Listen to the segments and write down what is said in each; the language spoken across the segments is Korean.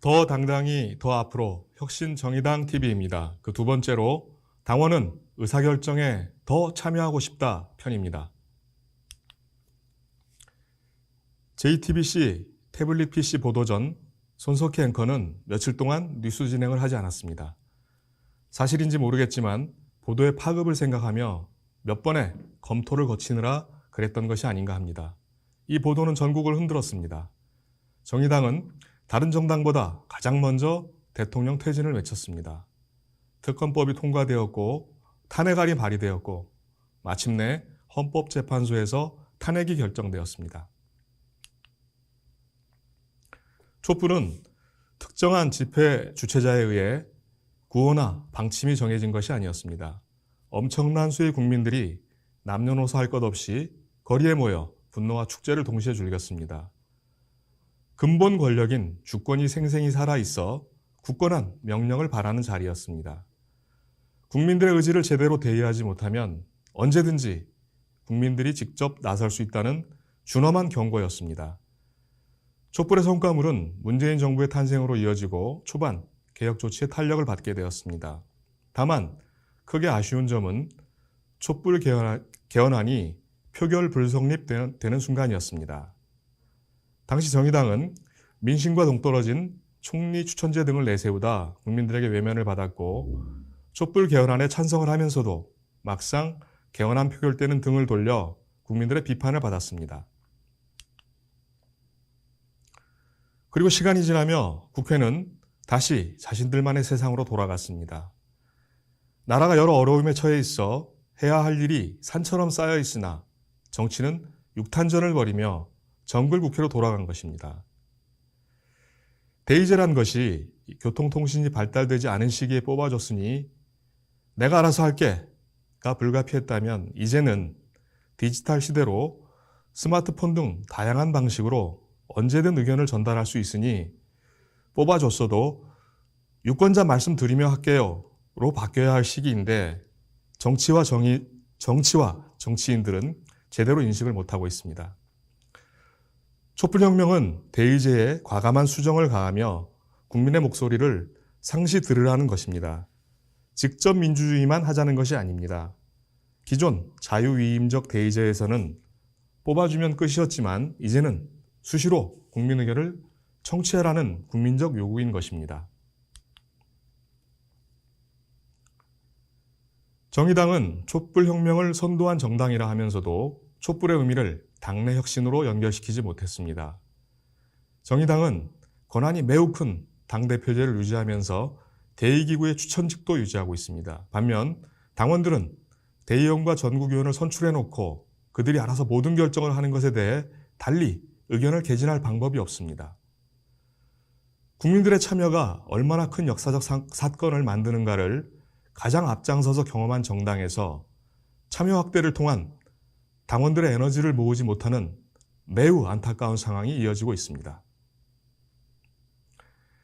더 당당히 더 앞으로 혁신정의당 TV입니다. 그 두 번째로 당원은 의사결정에 더 참여하고 싶다 편입니다. JTBC 태블릿 PC 보도 전 손석희 앵커는 며칠 동안 뉴스 진행을 하지 않았습니다. 사실인지 모르겠지만 보도의 파급을 생각하며 몇 번의 검토를 거치느라 그랬던 것이 아닌가 합니다. 이 보도는 전국을 흔들었습니다. 정의당은 다른 정당보다 가장 먼저 대통령 퇴진을 외쳤습니다. 특검법이 통과되었고 탄핵안이 발의되었고 마침내 헌법재판소에서 탄핵이 결정되었습니다. 촛불은 특정한 집회 주최자에 의해 구호나 방침이 정해진 것이 아니었습니다. 엄청난 수의 국민들이 남녀노소 할 것 없이 거리에 모여 분노와 축제를 동시에 즐겼습니다. 근본 권력인 주권이 생생히 살아있어 굳건한 명령을 바라는 자리였습니다. 국민들의 의지를 제대로 대의하지 못하면 언제든지 국민들이 직접 나설 수 있다는 준엄한 경고였습니다. 촛불의 성과물은 문재인 정부의 탄생으로 이어지고 초반 개혁 조치의 탄력을 받게 되었습니다. 다만 크게 아쉬운 점은 촛불 개헌안이 표결 불성립되는 순간이었습니다. 당시 정의당은 민심과 동떨어진 총리 추천제 등을 내세우다 국민들에게 외면을 받았고 촛불 개헌안에 찬성을 하면서도 막상 개헌안 표결 때는 등을 돌려 국민들의 비판을 받았습니다. 그리고 시간이 지나며 국회는 다시 자신들만의 세상으로 돌아갔습니다. 나라가 여러 어려움에 처해 있어 해야 할 일이 산처럼 쌓여 있으나 정치는 육탄전을 벌이며 정글국회로 돌아간 것입니다. 대의제란 것이 교통통신이 발달되지 않은 시기에 뽑아줬으니 내가 알아서 할게가 불가피했다면 이제는 디지털 시대로 스마트폰 등 다양한 방식으로 언제든 의견을 전달할 수 있으니 뽑아줬어도 유권자 말씀드리며 할게요로 바뀌어야 할 시기인데 정치와 정치인들은 제대로 인식을 못하고 있습니다. 촛불혁명은 대의제에 과감한 수정을 가하며 국민의 목소리를 상시 들으라는 것입니다. 직접 민주주의만 하자는 것이 아닙니다. 기존 자유위임적 대의제에서는 뽑아주면 끝이었지만 이제는 수시로 국민 의견을 청취하라는 국민적 요구인 것입니다. 정의당은 촛불혁명을 선도한 정당이라 하면서도 촛불의 의미를 당내 혁신으로 연결시키지 못했습니다. 정의당은 권한이 매우 큰 당대표제를 유지하면서 대의기구의 추천직도 유지하고 있습니다. 반면 당원들은 대의원과 전국위원을 선출해놓고 그들이 알아서 모든 결정을 하는 것에 대해 달리 의견을 개진할 방법이 없습니다. 국민들의 참여가 얼마나 큰 역사적 사건을 만드는가를 가장 앞장서서 경험한 정당에서 참여 확대를 통한 당원들의 에너지를 모으지 못하는 매우 안타까운 상황이 이어지고 있습니다.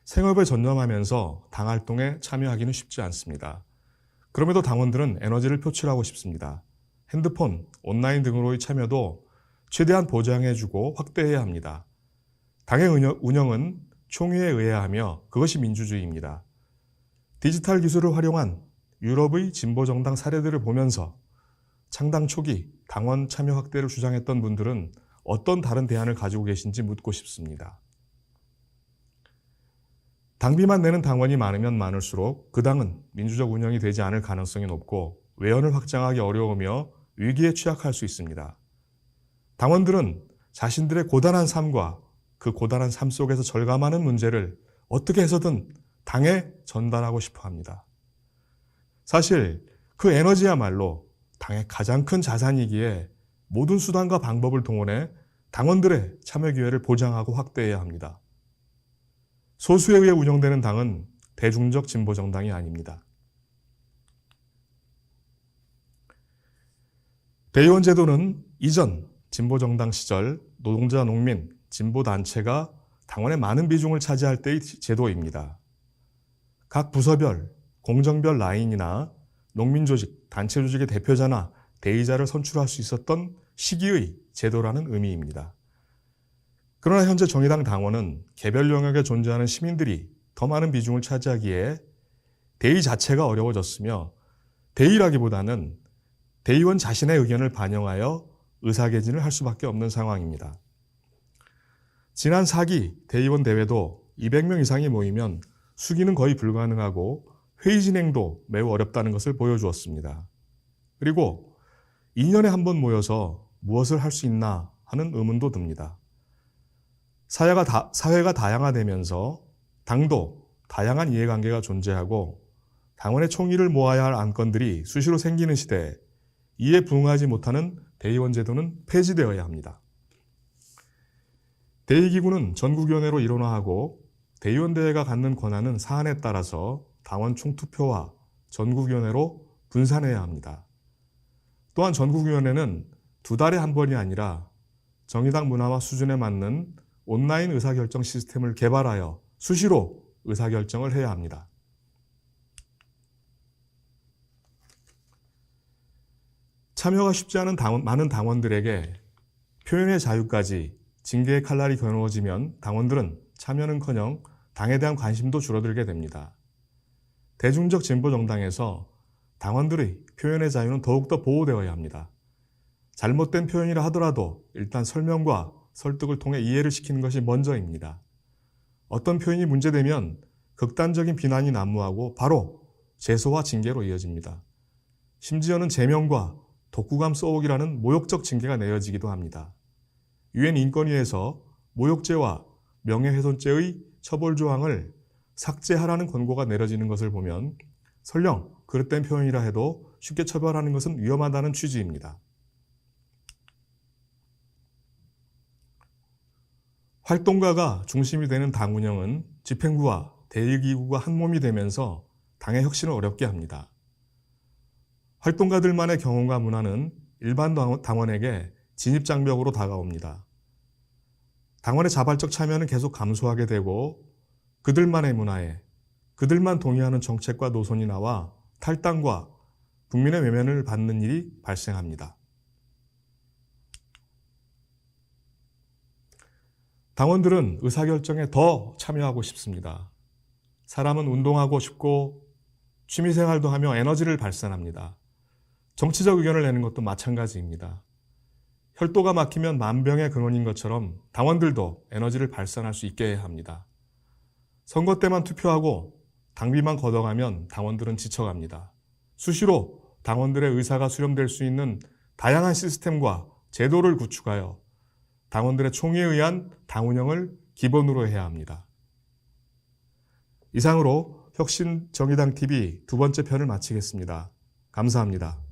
생업에 전념하면서 당 활동에 참여하기는 쉽지 않습니다. 그럼에도 당원들은 에너지를 표출하고 싶습니다. 핸드폰, 온라인 등으로의 참여도 최대한 보장해주고 확대해야 합니다. 당의 운영은 총의에 의해야 하며 그것이 민주주의입니다. 디지털 기술을 활용한 유럽의 진보정당 사례들을 보면서 창당 초기 당원 참여 확대를 주장했던 분들은 어떤 다른 대안을 가지고 계신지 묻고 싶습니다. 당비만 내는 당원이 많으면 많을수록 그 당은 민주적 운영이 되지 않을 가능성이 높고 외연을 확장하기 어려우며 위기에 취약할 수 있습니다. 당원들은 자신들의 고단한 삶과 그 고단한 삶 속에서 절감하는 문제를 어떻게 해서든 당에 전달하고 싶어 합니다. 사실 그 에너지야말로 당의 가장 큰 자산이기에 모든 수단과 방법을 동원해 당원들의 참여 기회를 보장하고 확대해야 합니다. 소수에 의해 운영되는 당은 대중적 진보정당이 아닙니다. 대의원 제도는 이전 진보정당 시절 노동자, 농민, 진보단체가 당원의 많은 비중을 차지할 때의 제도입니다. 각 부서별, 공정별 라인이나 농민조직, 단체조직의 대표자나 대의자를 선출할 수 있었던 시기의 제도라는 의미입니다. 그러나 현재 정의당 당원은 개별 영역에 존재하는 시민들이 더 많은 비중을 차지하기에 대의 자체가 어려워졌으며 대의라기보다는 대의원 자신의 의견을 반영하여 의사개진을 할 수밖에 없는 상황입니다. 지난 4기 대의원 대회도 200명 이상이 모이면 수기는 거의 불가능하고 회의 진행도 매우 어렵다는 것을 보여주었습니다. 그리고 2년에 한 번 모여서 무엇을 할 수 있나 하는 의문도 듭니다. 사회가 다양화되면서 당도 다양한 이해관계가 존재하고 당원의 총의를 모아야 할 안건들이 수시로 생기는 시대에 이에 부응하지 못하는 대의원 제도는 폐지되어야 합니다. 대의기구는 전국위원회로 일원화하고 대의원 대회가 갖는 권한은 사안에 따라서 당원 총투표와 전국위원회로 분산해야 합니다. 또한 전국위원회는 2달에 한 번이 아니라 정의당 문화와 수준에 맞는 온라인 의사결정 시스템을 개발하여 수시로 의사결정을 해야 합니다. 참여가 쉽지 않은 많은 당원들에게 표현의 자유까지 징계의 칼날이 겨누어지면 당원들은 참여는커녕 당에 대한 관심도 줄어들게 됩니다. 대중적 진보 정당에서 당원들의 표현의 자유는 더욱더 보호되어야 합니다. 잘못된 표현이라 하더라도 일단 설명과 설득을 통해 이해를 시키는 것이 먼저입니다. 어떤 표현이 문제되면 극단적인 비난이 난무하고 바로 제소와 징계로 이어집니다. 심지어는 제명과 독후감 써오기라는 모욕적 징계가 내려지기도 합니다. 유엔 인권위에서 모욕죄와 명예훼손죄의 처벌 조항을 삭제하라는 권고가 내려지는 것을 보면 설령 그릇된 표현이라 해도 쉽게 처벌하는 것은 위험하다는 취지입니다. 활동가가 중심이 되는 당 운영은 집행부와 대의기구가 한 몸이 되면서 당의 혁신을 어렵게 합니다. 활동가들만의 경험과 문화는 일반 당원에게 진입장벽으로 다가옵니다. 당원의 자발적 참여는 계속 감소하게 되고 그들만의 문화에 그들만 동의하는 정책과 노선이 나와 탈당과 국민의 외면을 받는 일이 발생합니다. 당원들은 의사결정에 더 참여하고 싶습니다. 사람은 운동하고 싶고 취미생활도 하며 에너지를 발산합니다. 정치적 의견을 내는 것도 마찬가지입니다. 혈도가 막히면 만병의 근원인 것처럼 당원들도 에너지를 발산할 수 있게 해야 합니다. 선거 때만 투표하고 당비만 걷어가면 당원들은 지쳐갑니다. 수시로 당원들의 의사가 수렴될 수 있는 다양한 시스템과 제도를 구축하여 당원들의 총의에 의한 당 운영을 기본으로 해야 합니다. 이상으로 혁신정의당TV 두 번째 편을 마치겠습니다. 감사합니다.